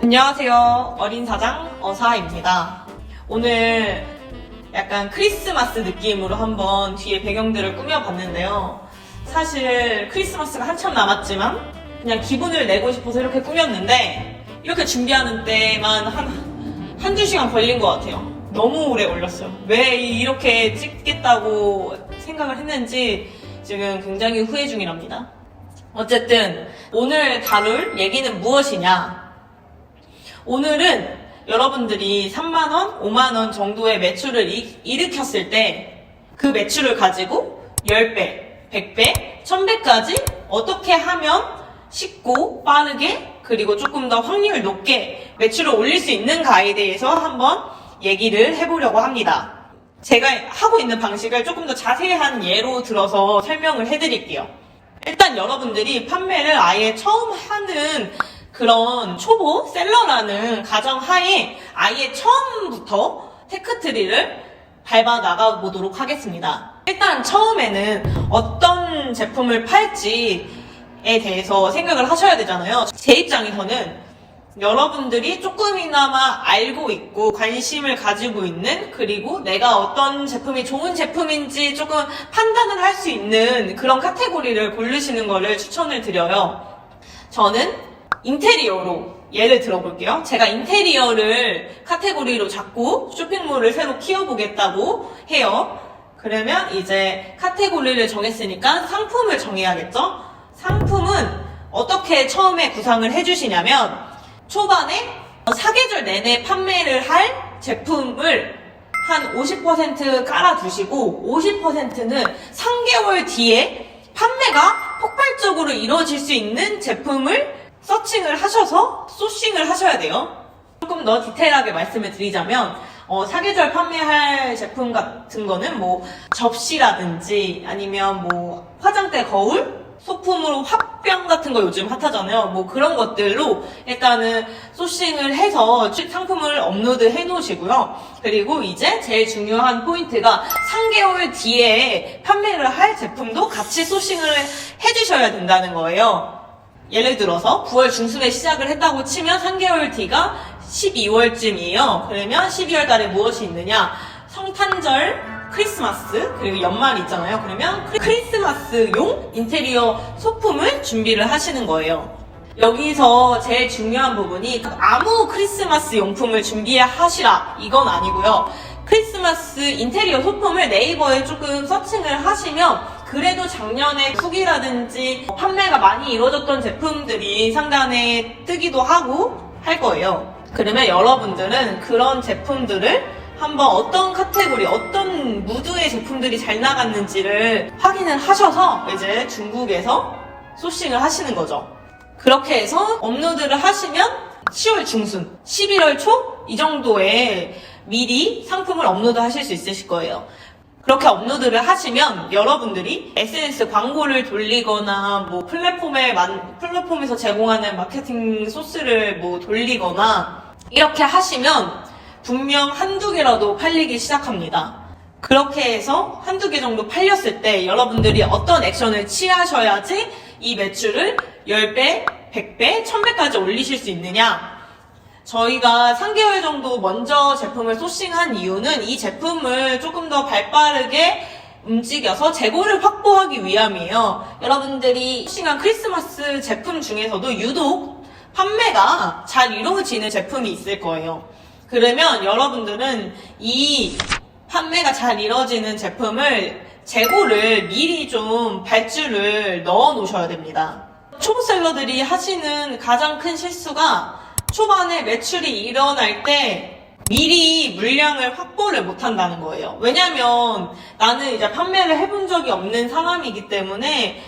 안녕하세요. 어린 사장 어사입니다. 오늘 약간 크리스마스 느낌으로 한번 뒤에 배경들을 꾸며봤는데요. 사실 크리스마스가 한참 남았지만 그냥 기분을 내고 싶어서 이렇게 꾸몄는데 이렇게 준비하는 데만 한두 시간 걸린 것 같아요. 너무 오래 걸렸어요. 왜 이렇게 찍겠다고 생각을 했는지 지금 굉장히 후회 중이랍니다. 어쨌든 오늘 다룰 얘기는 무엇이냐? 오늘은 여러분들이 3만원, 5만원 정도의 매출을 일으켰을 때 그 매출을 가지고 10배, 100배, 1000배까지 어떻게 하면 쉽고 빠르게 그리고 조금 더 확률 높게 매출을 올릴 수 있는가에 대해서 한번 얘기를 해보려고 합니다. 제가 하고 있는 방식을 조금 더 자세한 예로 들어서 설명을 해드릴게요. 일단 여러분들이 판매를 아예 처음 하는 그런 초보 셀러라는 가정하에 아예 처음부터 테크트리를 밟아 나가보도록 하겠습니다. 일단 처음에는 어떤 제품을 팔지에 대해서 생각을 하셔야 되잖아요. 제 입장에서는 여러분들이 조금이나마 알고 있고 관심을 가지고 있는, 그리고 내가 어떤 제품이 좋은 제품인지 조금 판단을 할 수 있는 그런 카테고리를 고르시는 거를 추천을 드려요. 저는 인테리어로 예를 들어볼게요. 제가 인테리어를 카테고리로 잡고 쇼핑몰을 새로 키워보겠다고 해요. 그러면 이제 카테고리를 정했으니까 상품을 정해야겠죠? 상품은 어떻게 처음에 구상을 해주시냐면 초반에 사계절 내내 판매를 할 제품을 한 50% 깔아두시고 50%는 3개월 뒤에 판매가 폭발적으로 이루어질 수 있는 제품을 서칭을 하셔서 소싱을 하셔야 돼요. 조금 더 디테일하게 말씀을 드리자면 사계절 판매할 제품 같은 거는 뭐 접시라든지 아니면 뭐 화장대 거울, 소품으로 화병 같은 거 요즘 핫하잖아요. 뭐 그런 것들로 일단은 소싱을 해서 상품을 업로드 해 놓으시고요. 그리고 이제 제일 중요한 포인트가 3개월 뒤에 판매를 할 제품도 같이 소싱을 해 주셔야 된다는 거예요. 예를 들어서 9월 중순에 시작을 했다고 치면 3개월 뒤가 12월쯤이에요. 그러면 12월 달에 무엇이 있느냐? 성탄절, 크리스마스, 그리고 연말 있잖아요. 그러면 크리스마스용 인테리어 소품을 준비를 하시는 거예요. 여기서 제일 중요한 부분이 아무 크리스마스 용품을 준비하시라 이건 아니고요. 크리스마스 인테리어 소품을 네이버에 조금 서칭을 하시면 그래도 작년에 후기라든지 판매가 많이 이루어졌던 제품들이 상단에 뜨기도 하고 할 거예요. 그러면 여러분들은 그런 제품들을 한번 어떤 카테고리, 어떤 무드의 제품들이 잘 나갔는지를 확인을 하셔서 이제 중국에서 소싱을 하시는 거죠. 그렇게 해서 업로드를 하시면 10월 중순, 11월 초 이 정도에 미리 상품을 업로드 하실 수 있으실 거예요. 그렇게 업로드를 하시면 여러분들이 SNS 광고를 돌리거나 뭐 플랫폼에서 제공하는 마케팅 소스를 뭐 돌리거나 이렇게 하시면 분명 한두 개라도 팔리기 시작합니다. 그렇게 해서 한두 개 정도 팔렸을 때 여러분들이 어떤 액션을 취하셔야지 이 매출을 10배, 100배, 1000배까지 올리실 수 있느냐? 저희가 3개월 정도 먼저 제품을 소싱한 이유는 이 제품을 조금 더 발빠르게 움직여서 재고를 확보하기 위함이에요. 여러분들이 소싱한 크리스마스 제품 중에서도 유독 판매가 잘 이루어지는 제품이 있을 거예요. 그러면 여러분들은 이 판매가 잘 이루어지는 제품을 재고를 미리 좀 발주를 넣어 놓으셔야 됩니다. 초보셀러들이 하시는 가장 큰 실수가 초반에 매출이 일어날 때 미리 물량을 확보를 못 한다는 거예요. 왜냐면 나는 이제 판매를 해본 적이 없는 사람이기 때문에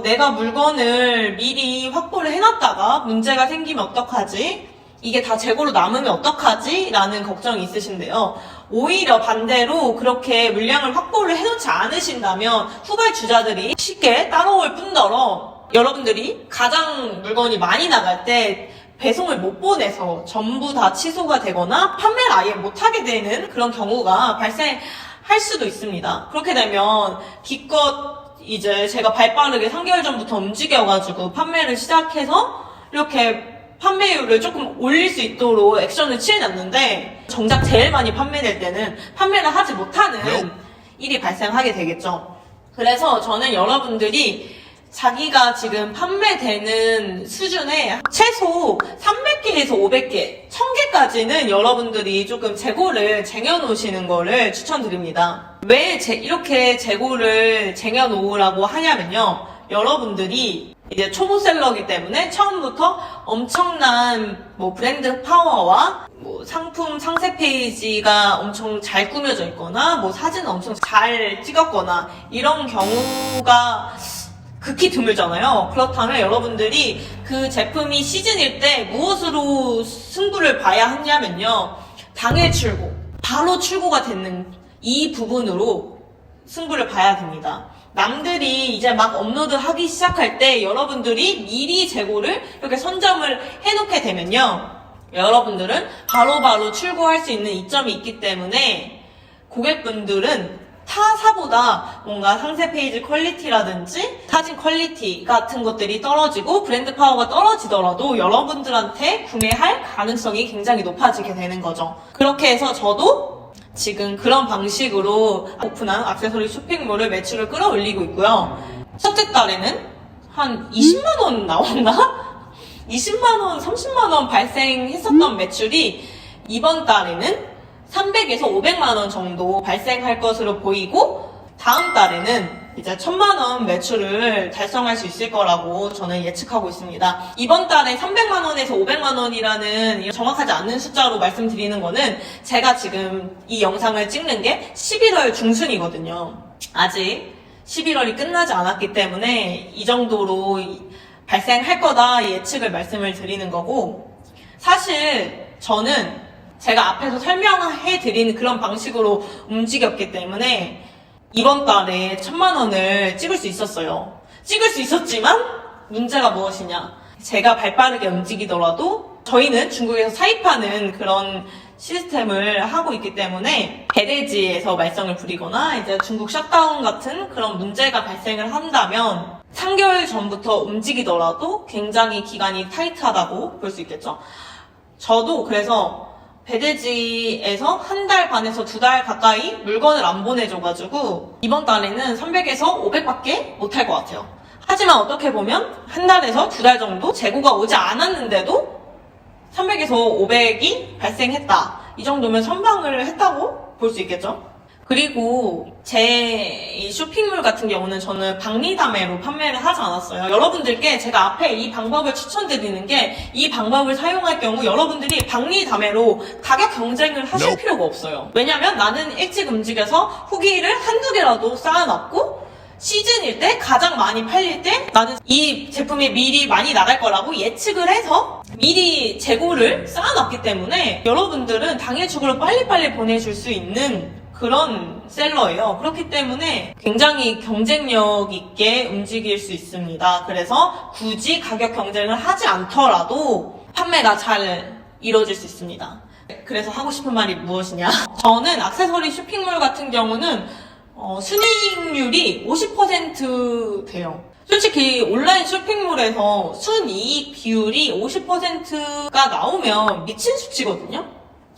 내가 물건을 미리 확보를 해놨다가 문제가 생기면 어떡하지? 이게 다 재고로 남으면 어떡하지? 라는 걱정이 있으신데요. 오히려 반대로 그렇게 물량을 확보를 해놓지 않으신다면 후발주자들이 쉽게 따라올 뿐더러 여러분들이 가장 물건이 많이 나갈 때 배송을 못 보내서 전부 다 취소가 되거나 판매를 아예 못하게 되는 그런 경우가 발생할 수도 있습니다. 그렇게 되면 기껏 이제 제가 발빠르게 3개월 전부터 움직여가지고 판매를 시작해서 이렇게 판매율을 조금 올릴 수 있도록 액션을 취해놨는데 정작 제일 많이 판매될 때는 판매를 하지 못하는 일이 발생하게 되겠죠. 그래서 저는 여러분들이 자기가 지금 판매되는 수준에 최소 300개에서 500개, 1000개까지는 여러분들이 조금 재고를 쟁여놓으시는 거를 추천드립니다. 왜 이렇게 재고를 쟁여놓으라고 하냐면요. 여러분들이 이제 초보셀러이기 때문에 처음부터 엄청난 브랜드 파워와 상품 상세 페이지가 엄청 잘 꾸며져 있거나 사진을 엄청 잘 찍었거나 이런 경우가 극히 드물잖아요. 그렇다면 여러분들이 그 제품이 시즌일 때 무엇으로 승부를 봐야 하냐면요. 당일 출고, 바로 출고가 되는 이 부분으로 승부를 봐야 됩니다. 남들이 이제 막 업로드하기 시작할 때 여러분들이 미리 재고를 이렇게 선점을 해놓게 되면요. 여러분들은 바로바로 출고할 수 있는 이점이 있기 때문에 고객분들은 타사보다 뭔가 상세 페이지 퀄리티라든지 사진 퀄리티 같은 것들이 떨어지고 브랜드 파워가 떨어지더라도 여러분들한테 구매할 가능성이 굉장히 높아지게 되는 거죠. 그렇게 해서 저도 지금 그런 방식으로 오픈한 액세서리 쇼핑몰을 매출을 끌어올리고 있고요. 첫째 달에는 한 20만원 나왔나? 20만원, 30만원 발생했었던 매출이 이번 달에는 300에서 500만원 정도 발생할 것으로 보이고 다음 달에는 이제 1000만원 매출을 달성할 수 있을 거라고 저는 예측하고 있습니다. 이번 달에 300만원에서 500만원이라는 정확하지 않는 숫자로 말씀드리는 거는 제가 지금 이 영상을 찍는 게 11월 중순이거든요. 아직 11월이 끝나지 않았기 때문에 이 정도로 발생할 거다 예측을 말씀을 드리는 거고 사실 저는 제가 앞에서 설명해드린 그런 방식으로 움직였기 때문에 이번 달에 1000만원을 찍을 수 있었어요. 찍을 수 있었지만 문제가 무엇이냐. 제가 발빠르게 움직이더라도 저희는 중국에서 사입하는 그런 시스템을 하고 있기 때문에 배대지에서 말썽을 부리거나 이제 중국 셧다운 같은 그런 문제가 발생을 한다면 3개월 전부터 움직이더라도 굉장히 기간이 타이트하다고 볼 수 있겠죠. 저도 그래서 배대지에서 한 달 반에서 2달 가까이 물건을 안 보내줘가지고 이번 달에는 300에서 500밖에 못할 것 같아요. 하지만 어떻게 보면 한 달에서 2달 정도 재고가 오지 않았는데도 300에서 500이 발생했다. 이 정도면 선방을 했다고 볼 수 있겠죠. 그리고 제 이 쇼핑몰 같은 경우는 저는 박리담회로 판매를 하지 않았어요. 여러분들께 제가 앞에 이 방법을 추천드리는 게 이 방법을 사용할 경우 여러분들이 박리담회로 가격 경쟁을 하실 필요가 없어요. 왜냐면 나는 일찍 움직여서 후기를 한두 개라도 쌓아놨고 시즌일 때 가장 많이 팔릴 때 나는 이 제품이 미리 많이 나갈 거라고 예측을 해서 미리 재고를 쌓아놨기 때문에 여러분들은 당일 출고를 빨리빨리 보내줄 수 있는 그런 셀러예요. 그렇기 때문에 굉장히 경쟁력 있게 움직일 수 있습니다. 그래서 굳이 가격 경쟁을 하지 않더라도 판매가 잘 이루어질 수 있습니다. 그래서 하고 싶은 말이 무엇이냐? 저는 액세서리 쇼핑몰 같은 경우는 순이익률이 50% 돼요. 솔직히 온라인 쇼핑몰에서 순이익 비율이 50%가 나오면 미친 수치거든요?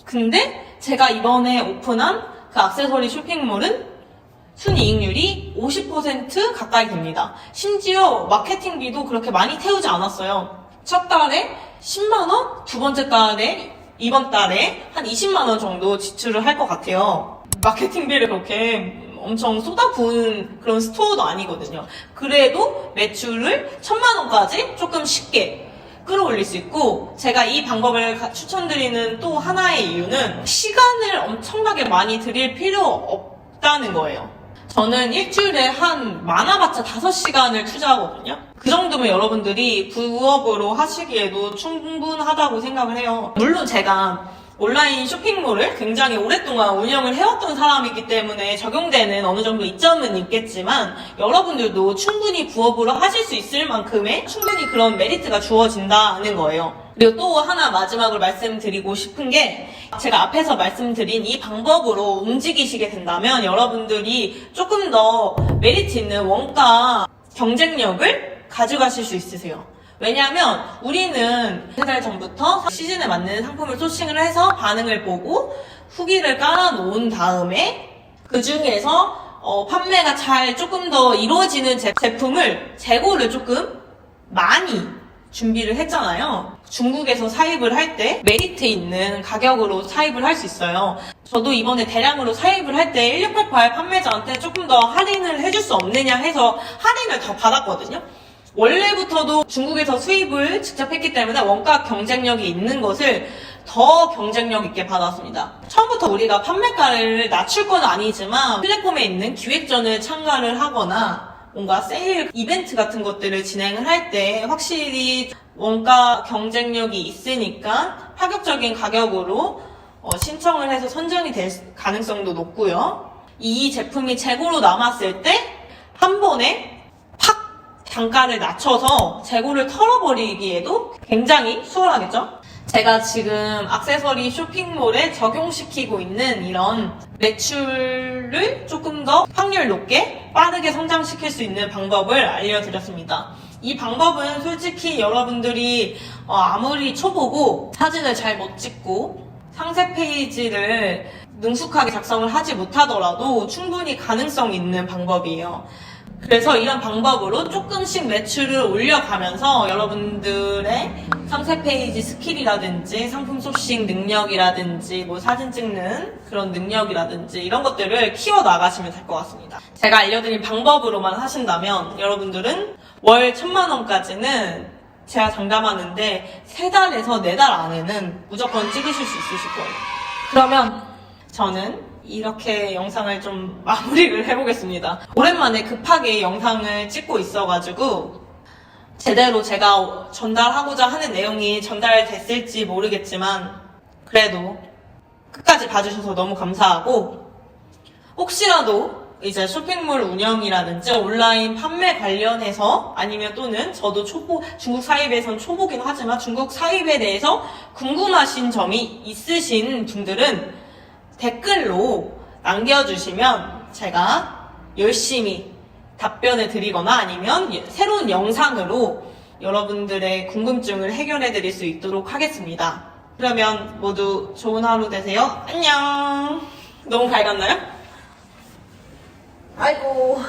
근데 제가 이번에 오픈한 그 액세서리 쇼핑몰은 순이익률이 50% 가까이 됩니다. 심지어 마케팅비도 그렇게 많이 태우지 않았어요. 첫 달에 10만원, 두 번째 달에, 이번 달에 한 20만원 정도 지출을 할 것 같아요. 마케팅비를 그렇게 엄청 쏟아부은 그런 스토어도 아니거든요. 그래도 매출을 1000만원까지 조금 쉽게 끌어올릴 수 있고 제가 이 방법을 추천드리는 또 하나의 이유는 시간을 엄청나게 많이 들일 필요 없다는 거예요. 저는 일주일에 한 많아봤자 5시간을 투자하거든요. 그 정도면 여러분들이 부업으로 하시기에도 충분하다고 생각을 해요. 물론 제가 온라인 쇼핑몰을 굉장히 오랫동안 운영을 해왔던 사람이기 때문에 적용되는 어느 정도 이점은 있겠지만 여러분들도 충분히 부업으로 하실 수 있을 만큼의 충분히 그런 메리트가 주어진다는 거예요. 그리고 또 하나 마지막으로 말씀드리고 싶은 게 제가 앞에서 말씀드린 이 방법으로 움직이시게 된다면 여러분들이 조금 더 메리트 있는 원가 경쟁력을 가져가실 수 있으세요. 왜냐하면 우리는 3달 전부터 시즌에 맞는 상품을 소싱을 해서 반응을 보고 후기를 깔아놓은 다음에 그 중에서 판매가 잘 조금 더 이루어지는 제품을 재고를 조금 많이 준비를 했잖아요. 중국에서 사입을 할 때 메리트 있는 가격으로 사입을 할 수 있어요. 저도 이번에 대량으로 사입을 할 때 1688 판매자한테 조금 더 할인을 해줄 수 없느냐 해서 할인을 더 받았거든요. 원래부터도 중국에서 수입을 직접 했기 때문에 원가 경쟁력이 있는 것을 더 경쟁력 있게 받았습니다. 처음부터 우리가 판매가를 낮출 건 아니지만 플랫폼에 있는 기획전을 참가를 하거나 뭔가 세일 이벤트 같은 것들을 진행을 할 때 확실히 원가 경쟁력이 있으니까 파격적인 가격으로 신청을 해서 선정이 될 가능성도 높고요. 이 제품이 재고로 남았을 때 한 번에 팍 단가를 낮춰서 재고를 털어버리기에도 굉장히 수월하겠죠? 제가 지금 액세서리 쇼핑몰에 적용시키고 있는 이런 매출을 조금 더 확률 높게 빠르게 성장시킬 수 있는 방법을 알려드렸습니다. 이 방법은 솔직히 여러분들이 아무리 초보고 사진을 잘 못 찍고 상세 페이지를 능숙하게 작성을 하지 못하더라도 충분히 가능성 있는 방법이에요. 그래서 이런 방법으로 조금씩 매출을 올려가면서 여러분들의 상세 페이지 스킬이라든지 상품 소싱 능력이라든지 뭐 사진 찍는 그런 능력이라든지 이런 것들을 키워 나가시면 될 것 같습니다. 제가 알려드린 방법으로만 하신다면 여러분들은 월 1000만 원까지는 제가 장담하는데 3달에서 4달 안에는 무조건 찍으실 수 있으실 거예요. 그러면 저는 이렇게 영상을 좀 마무리를 해보겠습니다. 오랜만에 급하게 영상을 찍고 있어가지고 제대로 제가 전달하고자 하는 내용이 전달됐을지 모르겠지만 그래도 끝까지 봐주셔서 너무 감사하고 혹시라도 이제 쇼핑몰 운영이라든지 온라인 판매 관련해서 아니면 또는 저도 중국 사입에선 초보긴 하지만 중국 사입에 대해서 궁금하신 점이 있으신 분들은 댓글로 남겨주시면 제가 열심히 답변을 드리거나 아니면 새로운 영상으로 여러분들의 궁금증을 해결해 드릴 수 있도록 하겠습니다. 그러면 모두 좋은 하루 되세요. 안녕. 너무 밝았나요? 아이고.